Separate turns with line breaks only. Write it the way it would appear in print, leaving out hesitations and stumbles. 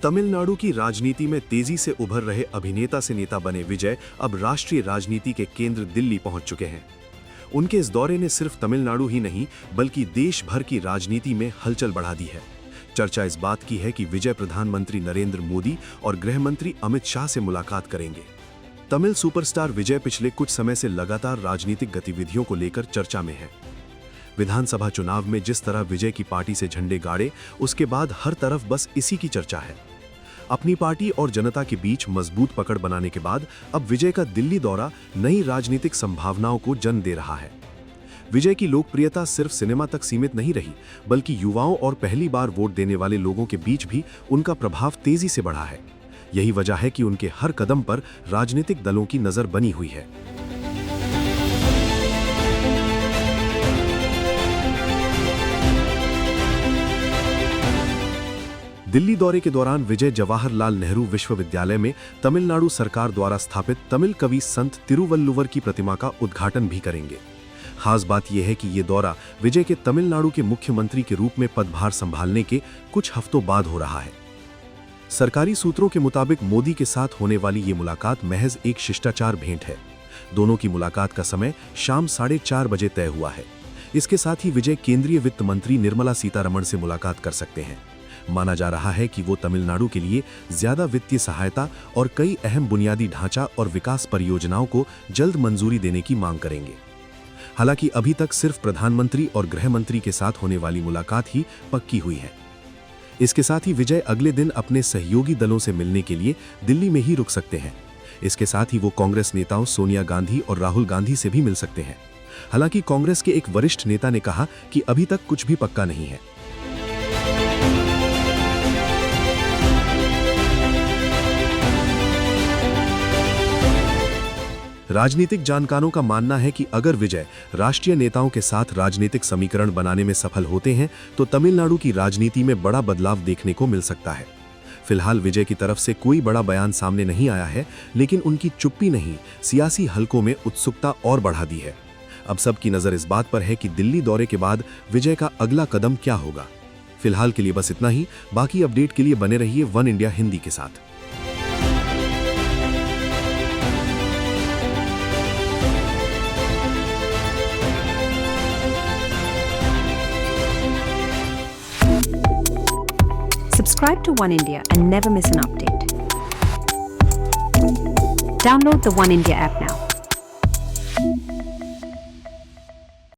तमिलनाडु की राजनीति में तेजी से उभर रहे अभिनेता से नेता बने विजय अब राष्ट्रीय राजनीति के केंद्र दिल्ली पहुंच चुके हैं। उनके इस दौरे ने सिर्फ तमिलनाडु ही नहीं बल्कि देश भर की राजनीति में हलचल बढ़ा दी है। चर्चा इस बात की है कि विजय प्रधानमंत्री नरेंद्र मोदी और गृह मंत्री अमित शाह से मुलाकात करेंगे। तमिल सुपरस्टार विजय पिछले कुछ समय से लगातार राजनीतिक गतिविधियों को लेकर चर्चा में है। विधानसभा चुनाव में जिस तरह विजय की पार्टी से झंडे गाड़े, उसके बाद हर तरफ बस इसी की चर्चा है। अपनी पार्टी और जनता के बीच मजबूत पकड़ बनाने के बाद अब विजय का दिल्ली दौरा नई राजनीतिक संभावनाओं को जन्म दे रहा है। विजय की लोकप्रियता सिर्फ सिनेमा तक सीमित नहीं रही, बल्कि युवाओं और पहली बार वोट देने वाले लोगों के बीच भी उनका प्रभाव तेजी से बढ़ा है। यही वजह है कि उनके हर कदम पर राजनीतिक दलों की नजर बनी हुई है। दिल्ली दौरे के दौरान विजय जवाहरलाल नेहरू विश्वविद्यालय में तमिलनाडु सरकार द्वारा स्थापित तमिल कवि संत तिरुवल्लुवर की प्रतिमा का उद्घाटन भी करेंगे। खास बात यह है कि ये दौरा विजय के तमिलनाडु के मुख्यमंत्री के रूप में पदभार संभालने के कुछ हफ्तों बाद हो रहा है। सरकारी सूत्रों के मुताबिक मोदी के साथ होने वाली ये मुलाकात महज एक शिष्टाचार भेंट है। दोनों की मुलाकात का समय शाम 4:30 बजे तय हुआ है। इसके साथ ही विजय केंद्रीय वित्त मंत्री निर्मला सीतारमण से मुलाकात कर सकते हैं। माना जा रहा है कि वो तमिलनाडु के लिए ज्यादा वित्तीय सहायता और कई अहम बुनियादी ढांचा और विकास परियोजनाओं को जल्द मंजूरी देने की मांग करेंगे। हालांकि अभी तक सिर्फ प्रधानमंत्री और गृह मंत्री के साथ होने वाली मुलाकात ही पक्की हुई है। इसके साथ ही विजय अगले दिन अपने सहयोगी दलों से मिलने के लिए दिल्ली में ही रुक सकते हैं। इसके साथ ही वो कांग्रेस नेताओं सोनिया गांधी और राहुल गांधी से भी मिल सकते हैं। हालांकि कांग्रेस के एक वरिष्ठ नेता ने कहा कि अभी तक कुछ भी पक्का नहीं है। राजनीतिक जानकारों का मानना है कि अगर विजय राष्ट्रीय नेताओं के साथ राजनीतिक समीकरण बनाने में सफल होते हैं तो तमिलनाडु की राजनीति में बड़ा बदलाव देखने को मिल सकता है। फिलहाल विजय की तरफ से कोई बड़ा बयान सामने नहीं आया है, लेकिन उनकी चुप्पी नहीं सियासी हलकों में उत्सुकता और बढ़ा दी है। अब सबकी नजर इस बात पर है कि दिल्ली दौरे के बाद विजय का अगला कदम क्या होगा। फिलहाल के लिए बस इतना ही। बाकी अपडेट के लिए बने रहिए वन इंडिया हिंदी के साथ।
Subscribe to One India and never miss an update. Download the One India app now.